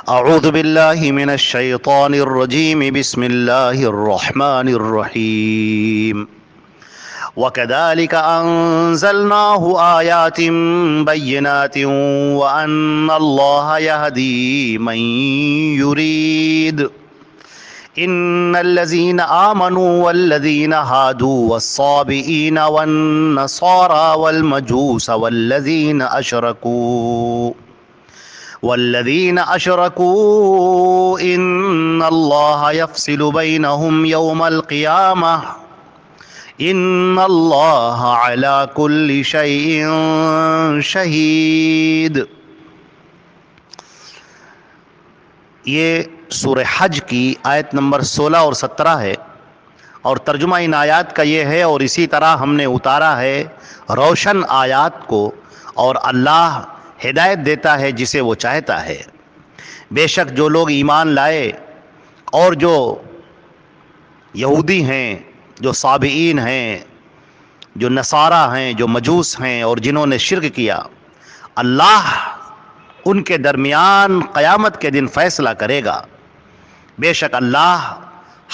اعوذ باللہ من الشیطان الرجیم بسم اللہ الرحمن الرحیم وَكَذَلِكَ أَنزَلْنَاهُ آيَاتٍ بَيِّنَاتٍ وَأَنَّ اللَّهَ يَهْدِي مَن يُرِيدُ إِنَّ الَّذِينَ آمَنُوا وَالَّذِينَ هَادُوا وَالصَّابِئِينَ وَالنَّصَارَى وَالْمَجُوسَ والذين أشركوا إن الله يفصل بينهم يوم القيامة إن الله على كل شيء شهيد۔ یہ سورہ حج کی آیت نمبر 16 اور 17 ہے، اور ترجمہ ان آیات کا یہ ہے، اور اسی طرح ہم نے اتارا ہے روشن آیات کو، اور اللہ ہدایت دیتا ہے جسے وہ چاہتا ہے۔ بے شک جو لوگ ایمان لائے اور جو یہودی ہیں، جو صابئین ہیں، جو نصارہ ہیں، جو مجوس ہیں، اور جنہوں نے شرک کیا، اللہ ان کے درمیان قیامت کے دن فیصلہ کرے گا۔ بے شک اللہ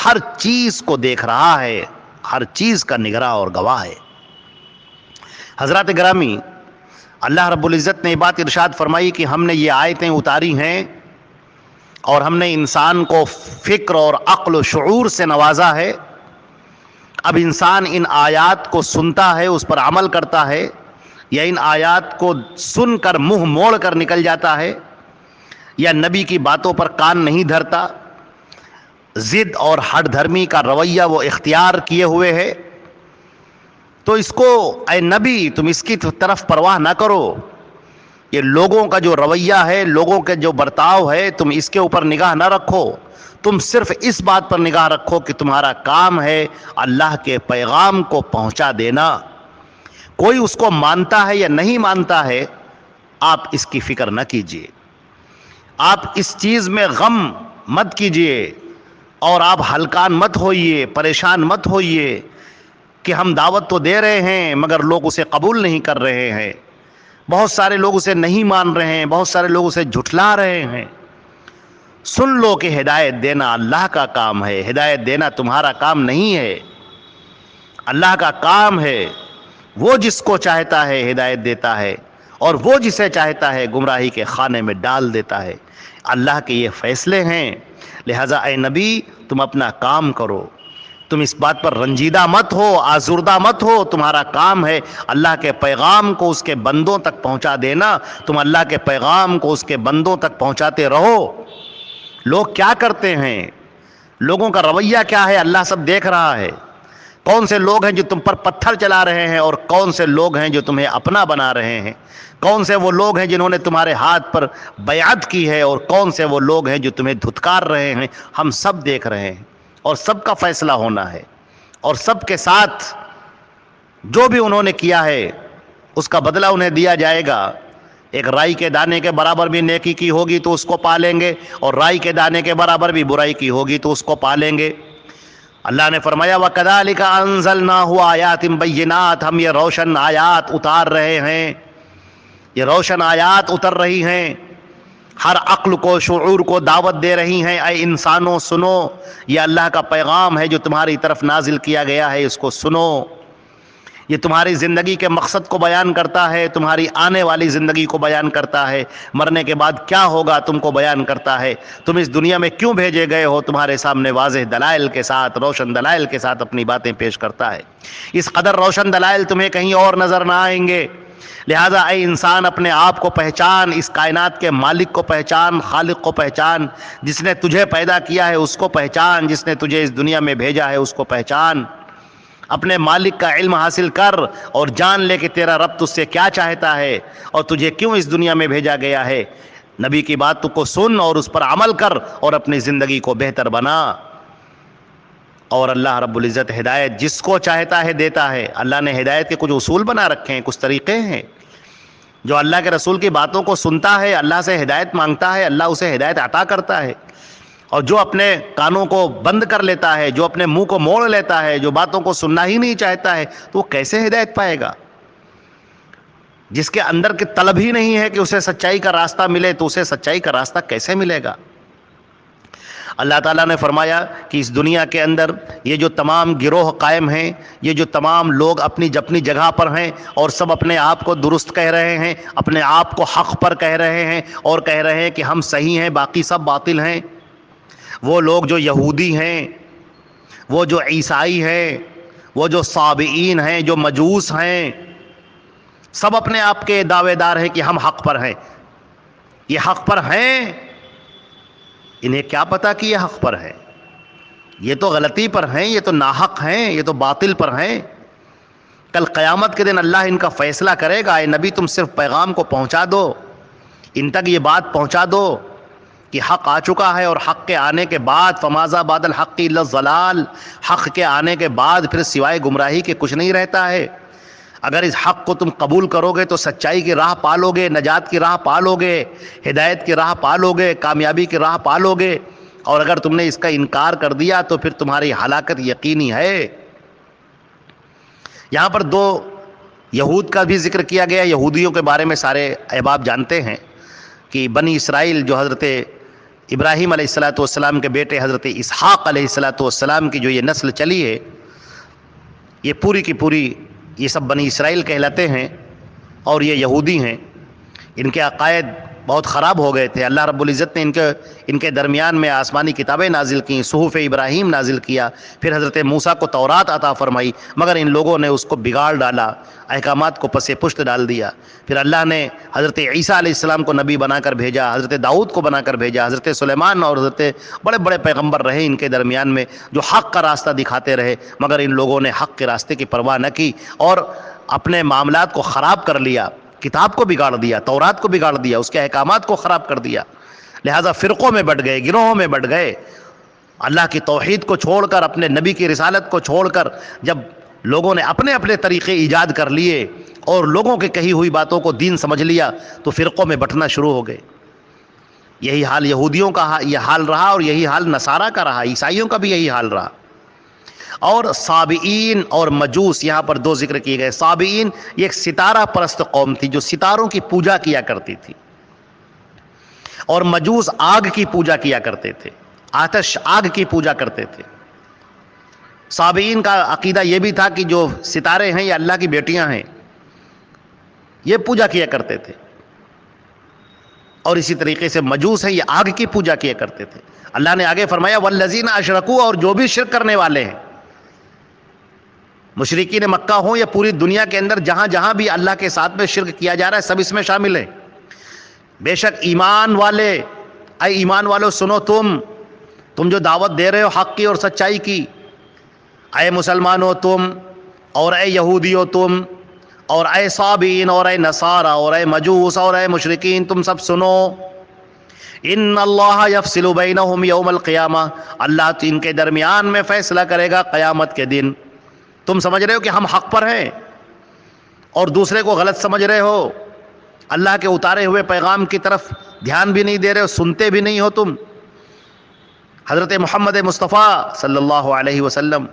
ہر چیز کو دیکھ رہا ہے، ہر چیز کا نگراں اور گواہ ہے۔ حضرات گرامی، اللہ رب العزت نے یہ بات ارشاد فرمائی کہ ہم نے یہ آیتیں اتاری ہیں اور ہم نے انسان کو فکر اور عقل و شعور سے نوازا ہے۔ اب انسان ان آیات کو سنتا ہے، اس پر عمل کرتا ہے، یا ان آیات کو سن کر منہ موڑ کر نکل جاتا ہے، یا نبی کی باتوں پر کان نہیں دھرتا، ضد اور ہٹ دھرمی کا رویہ وہ اختیار کیے ہوئے ہے، تو اس کو اے نبی تم اس کی طرف پرواہ نہ کرو۔ یہ لوگوں کا جو رویہ ہے، لوگوں کے جو برتاؤ ہے، تم اس کے اوپر نگاہ نہ رکھو، تم صرف اس بات پر نگاہ رکھو کہ تمہارا کام ہے اللہ کے پیغام کو پہنچا دینا۔ کوئی اس کو مانتا ہے یا نہیں مانتا ہے، آپ اس کی فکر نہ کیجیے، آپ اس چیز میں غم مت کیجیے، اور آپ ہلکان مت ہوئیے، پریشان مت ہوئیے کہ ہم دعوت تو دے رہے ہیں مگر لوگ اسے قبول نہیں کر رہے ہیں، بہت سارے لوگ اسے نہیں مان رہے ہیں، بہت سارے لوگ اسے جھٹلا رہے ہیں۔ سن لو کہ ہدایت دینا اللہ کا کام ہے، ہدایت دینا تمہارا کام نہیں ہے، اللہ کا کام ہے۔ وہ جس کو چاہتا ہے ہدایت دیتا ہے، اور وہ جسے چاہتا ہے گمراہی کے خانے میں ڈال دیتا ہے۔ اللہ کے یہ فیصلے ہیں، لہذا اے نبی تم اپنا کام کرو، تم اس بات پر رنجیدہ مت ہو، آزردہ مت ہو، تمہارا کام ہے اللہ کے پیغام کو اس کے بندوں تک پہنچا دینا، تم اللہ کے پیغام کو اس کے بندوں تک پہنچاتے رہو۔ لوگ کیا کرتے ہیں، لوگوں کا رویہ کیا ہے، اللہ سب دیکھ رہا ہے۔ کون سے لوگ ہیں جو تم پر پتھر چلا رہے ہیں، اور کون سے لوگ ہیں جو تمہیں اپنا بنا رہے ہیں، کون سے وہ لوگ ہیں جنہوں نے تمہارے ہاتھ پر بیعت کی ہے، اور کون سے وہ لوگ ہیں جو تمہیں دھتکار رہے ہیں، ہم سب دیکھ رہے ہیں، اور سب کا فیصلہ ہونا ہے، اور سب کے ساتھ جو بھی انہوں نے کیا ہے اس کا بدلہ انہیں دیا جائے گا۔ ایک رائی کے دانے کے برابر بھی نیکی کی ہوگی تو اس کو پالیں گے، اور رائی کے دانے کے برابر بھی برائی کی ہوگی تو اس کو پالیں گے۔ اللہ نے فرمایا وَكَذَلِكَ أَنزَلْنَاهُ آيَاتٍ بَيِّنَاتٍ، ہم یہ روشن آیات اتار رہے ہیں، یہ روشن آیات اتر رہی ہیں، ہر عقل کو شعور کو دعوت دے رہی ہیں، اے انسانوں سنو، یہ اللہ کا پیغام ہے جو تمہاری طرف نازل کیا گیا ہے، اس کو سنو۔ یہ تمہاری زندگی کے مقصد کو بیان کرتا ہے، تمہاری آنے والی زندگی کو بیان کرتا ہے، مرنے کے بعد کیا ہوگا تم کو بیان کرتا ہے، تم اس دنیا میں کیوں بھیجے گئے ہو، تمہارے سامنے واضح دلائل کے ساتھ، روشن دلائل کے ساتھ اپنی باتیں پیش کرتا ہے۔ اس قدر روشن دلائل تمہیں کہیں اور نظر نہ آئیں گے، لہذا اے انسان اپنے آپ کو پہچان، اس کائنات کے مالک کو پہچان، خالق کو پہچان، جس نے تجھے پیدا کیا ہے اس کو پہچان، جس نے تجھے اس دنیا میں بھیجا ہے اس کو پہچان۔ اپنے مالک کا علم حاصل کر اور جان لے کہ تیرا رب تجھ سے کیا چاہتا ہے اور تجھے کیوں اس دنیا میں بھیجا گیا ہے۔ نبی کی بات کو سن اور اس پر عمل کر اور اپنی زندگی کو بہتر بنا۔ اور اللہ رب العزت ہدایت جس کو چاہتا ہے دیتا ہے۔ اللہ نے ہدایت کے کچھ اصول بنا رکھے ہیں، کچھ طریقے ہیں۔ جو اللہ کے رسول کی باتوں کو سنتا ہے، اللہ سے ہدایت مانگتا ہے، اللہ اسے ہدایت عطا کرتا ہے۔ اور جو اپنے کانوں کو بند کر لیتا ہے، جو اپنے منہ کو موڑ لیتا ہے، جو باتوں کو سننا ہی نہیں چاہتا ہے، تو وہ کیسے ہدایت پائے گا؟ جس کے اندر کی طلب ہی نہیں ہے کہ اسے سچائی کا راستہ ملے، تو اسے سچائی کا راستہ کیسے ملے گا؟ اللہ تعالیٰ نے فرمایا کہ اس دنیا کے اندر یہ جو تمام گروہ قائم ہیں، یہ جو تمام لوگ اپنی جگہ پر ہیں اور سب اپنے آپ کو درست کہہ رہے ہیں، اپنے آپ کو حق پر کہہ رہے ہیں اور کہہ رہے ہیں کہ ہم صحیح ہیں، باقی سب باطل ہیں، وہ لوگ جو یہودی ہیں، وہ جو عیسائی ہیں، وہ جو صابئین ہیں، جو مجوس ہیں، سب اپنے آپ کے دعوے دار ہیں کہ ہم حق پر ہیں۔ یہ حق پر ہیں، انہیں کیا پتا کہ یہ حق پر ہے؟ یہ تو غلطی پر ہیں، یہ تو ناحق ہیں، یہ تو باطل پر ہیں۔ کل قیامت کے دن اللہ ان کا فیصلہ کرے گا۔ اے نبی، تم صرف پیغام کو پہنچا دو، ان تک یہ بات پہنچا دو کہ حق آ چکا ہے، اور حق کے آنے کے بعد فماذا بعد الحق الا الضلال، حق کے آنے کے بعد پھر سوائے گمراہی کے کچھ نہیں رہتا ہے۔ اگر اس حق کو تم قبول کرو گے تو سچائی کی راہ پالو گے، نجات کی راہ پالو گے، ہدایت کی راہ پالو گے، کامیابی کی راہ پالو گے، اور اگر تم نے اس کا انکار کر دیا تو پھر تمہاری ہلاکت یقینی ہے۔ یہاں پر دو یہود کا بھی ذکر کیا گیا۔ یہودیوں کے بارے میں سارے احباب جانتے ہیں کہ بنی اسرائیل جو حضرت ابراہیم علیہ السلام کے بیٹے حضرت اسحاق علیہ السلام کی جو یہ نسل چلی ہے، یہ پوری کی پوری یہ سب بنی اسرائیل کہلاتے ہیں، اور یہ یہودی ہیں۔ ان کے عقائد بہت خراب ہو گئے تھے۔ اللہ رب العزت نے ان کے درمیان میں آسمانی کتابیں نازل کیں، صحف ابراہیم نازل کیا، پھر حضرت موسیٰ کو تورات عطا فرمائی، مگر ان لوگوں نے اس کو بگاڑ ڈالا، احکامات کو پس پشت ڈال دیا۔ پھر اللہ نے حضرت عیسیٰ علیہ السلام کو نبی بنا کر بھیجا، حضرت داؤد کو بنا کر بھیجا، حضرت سلیمان اور حضرت بڑے بڑے پیغمبر رہے ان کے درمیان میں جو حق کا راستہ دکھاتے رہے، مگر ان لوگوں نے حق کے راستے کی پرواہ نہ کی اور اپنے معاملات کو خراب کر لیا، کتاب کو بگاڑ دیا، تورات کو بگاڑ دیا، اس کے احکامات کو خراب کر دیا، لہذا فرقوں میں بٹ گئے، گروہوں میں بٹ گئے۔ اللہ کی توحید کو چھوڑ کر، اپنے نبی کی رسالت کو چھوڑ کر جب لوگوں نے اپنے اپنے طریقے ایجاد کر لیے اور لوگوں کے کہی ہوئی باتوں کو دین سمجھ لیا، تو فرقوں میں بٹنا شروع ہو گئے۔ یہی حال یہودیوں کا یہ حال رہا، اور یہی حال نصارہ کا رہا، عیسائیوں کا بھی یہی حال رہا۔ اور صابئین اور مجوس یہاں پر دو ذکر کیے گئے۔ صابئین یہ ایک ستارہ پرست قوم تھی جو ستاروں کی پوجا کیا کرتی تھی، اور مجوس آگ کی پوجا کیا کرتے تھے، آتش آگ کی پوجا کرتے تھے۔ صابئین کا عقیدہ یہ بھی تھا کہ جو ستارے ہیں یہ اللہ کی بیٹیاں ہیں، یہ پوجا کیا کرتے تھے، اور اسی طریقے سے مجوس ہیں، یہ آگ کی پوجا کیا کرتے تھے۔ اللہ نے آگے فرمایا والذین اشرکوا، اور جو بھی شرک کرنے والے ہیں، مشرکین مکہ ہوں یا پوری دنیا کے اندر جہاں جہاں بھی اللہ کے ساتھ میں شرک کیا جا رہا ہے، سب اس میں شامل ہیں۔ بے شک ایمان والے، اے ایمان والو سنو، تم جو دعوت دے رہے ہو حق کی اور سچائی کی، اے مسلمانوں تم، اور اے یہودیو تم، اور اے صابئین، اور اے نصارہ، اور اے مجوس، اور اے مشرکین، تم سب سنو، ان اللہ یفصل بینہم یوم القیامہ، اللہ ان کے درمیان میں فیصلہ کرے گا قیامت کے دن۔ تم سمجھ رہے ہو کہ ہم حق پر ہیں اور دوسرے کو غلط سمجھ رہے ہو، اللہ کے اتارے ہوئے پیغام کی طرف دھیان بھی نہیں دے رہے ہو، سنتے بھی نہیں ہو تم۔ حضرت محمد مصطفیٰ صلی اللہ علیہ وسلم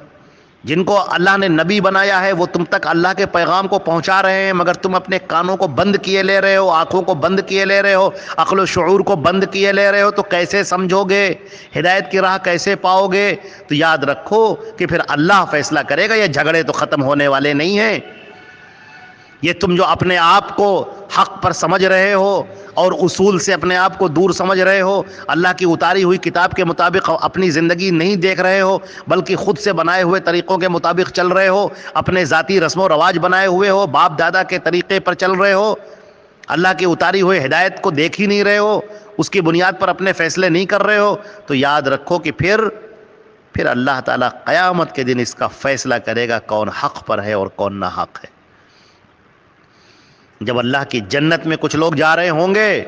جن کو اللہ نے نبی بنایا ہے، وہ تم تک اللہ کے پیغام کو پہنچا رہے ہیں، مگر تم اپنے کانوں کو بند کیے لے رہے ہو، آنکھوں کو بند کیے لے رہے ہو، عقل و شعور کو بند کیے لے رہے ہو، تو کیسے سمجھو گے؟ ہدایت کی راہ کیسے پاؤ گے؟ تو یاد رکھو کہ پھر اللہ فیصلہ کرے گا۔ یہ جھگڑے تو ختم ہونے والے نہیں ہیں۔ یہ تم جو اپنے آپ کو حق پر سمجھ رہے ہو اور اصول سے اپنے آپ کو دور سمجھ رہے ہو، اللہ کی اتاری ہوئی کتاب کے مطابق اپنی زندگی نہیں دیکھ رہے ہو، بلکہ خود سے بنائے ہوئے طریقوں کے مطابق چل رہے ہو، اپنے ذاتی رسم و رواج بنائے ہوئے ہو، باپ دادا کے طریقے پر چل رہے ہو، اللہ کی اتاری ہوئے ہدایت کو دیکھ ہی نہیں رہے ہو، اس کی بنیاد پر اپنے فیصلے نہیں کر رہے ہو، تو یاد رکھو کہ پھر اللہ تعالیٰ قیامت کے دن اس کا فیصلہ کرے گا کون حق پر ہے اور کون ناحق ہے۔ جب اللہ کی جنت میں کچھ لوگ جا رہے ہوں گے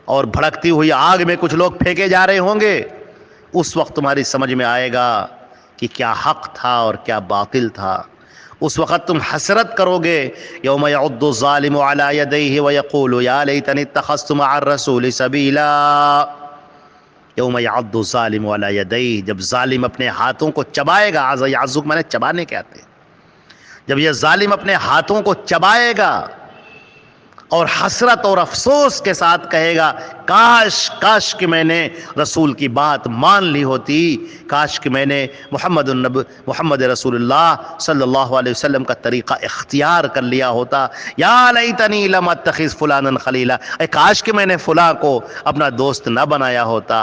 اور بھڑکتی ہوئی آگ میں کچھ لوگ پھینکے جا رہے ہوں گے، اس وقت تمہاری سمجھ میں آئے گا کہ کیا حق تھا اور کیا باطل تھا۔ اس وقت تم حسرت کرو گے، یوم یعض الظالم علی یدیہ ویقول یا لیتنی اتخذت مع الرسول سبیلا۔ یوم یعض الظالم علی یدیہ، جب ظالم اپنے ہاتھوں کو چبائے گا، یعض معنی چبانے کے آتے ہیں، جب یہ ظالم اپنے ہاتھوں کو چبائے گا اور حسرت اور افسوس کے ساتھ کہے گا کاش کہ میں نے رسول کی بات مان لی ہوتی، کاش کہ میں نے محمد رسول اللہ صلی اللہ علیہ وسلم کا طریقہ اختیار کر لیا ہوتا۔ یا لیتنی لم اتخذ فلانا خلیلا، اے کاش کہ میں نے فلاں کو اپنا دوست نہ بنایا ہوتا۔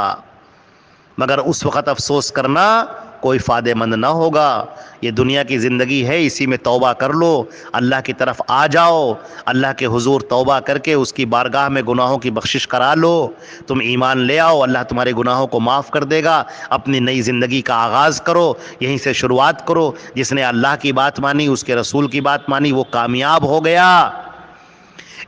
مگر اس وقت افسوس کرنا کوئی فائدہ مند نہ ہوگا۔ یہ دنیا کی زندگی ہے، اسی میں توبہ کر لو، اللہ کی طرف آ جاؤ، اللہ کے حضور توبہ کر کے اس کی بارگاہ میں گناہوں کی بخشش کرا لو، تم ایمان لے آؤ، اللہ تمہارے گناہوں کو معاف کر دے گا، اپنی نئی زندگی کا آغاز کرو، یہیں سے شروعات کرو۔ جس نے اللہ کی بات مانی، اس کے رسول کی بات مانی، وہ کامیاب ہو گیا۔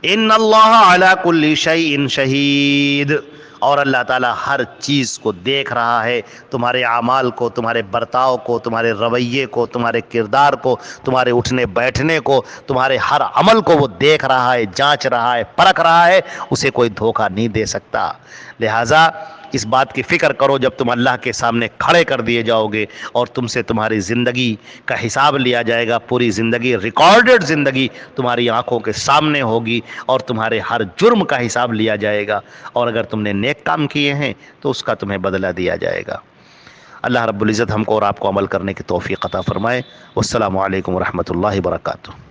ان اللہ علی کل شیء شہید، اور اللہ تعالیٰ ہر چیز کو دیکھ رہا ہے، تمہارے اعمال کو، تمہارے برتاؤ کو، تمہارے رویے کو، تمہارے کردار کو، تمہارے اٹھنے بیٹھنے کو، تمہارے ہر عمل کو وہ دیکھ رہا ہے، جانچ رہا ہے، پرکھ رہا ہے، اسے کوئی دھوکہ نہیں دے سکتا۔ لہٰذا اس بات کی فکر کرو جب تم اللہ کے سامنے کھڑے کر دیے جاؤ گے اور تم سے تمہاری زندگی کا حساب لیا جائے گا، پوری زندگی، ریکارڈڈ زندگی تمہاری آنکھوں کے سامنے ہوگی اور تمہارے ہر جرم کا حساب لیا جائے گا، اور اگر تم نے نیک کام کیے ہیں تو اس کا تمہیں بدلہ دیا جائے گا۔ اللہ رب العزت ہم کو اور آپ کو عمل کرنے کی توفیق عطا فرمائے۔ والسلام علیکم ورحمۃ اللہ وبرکاتہ۔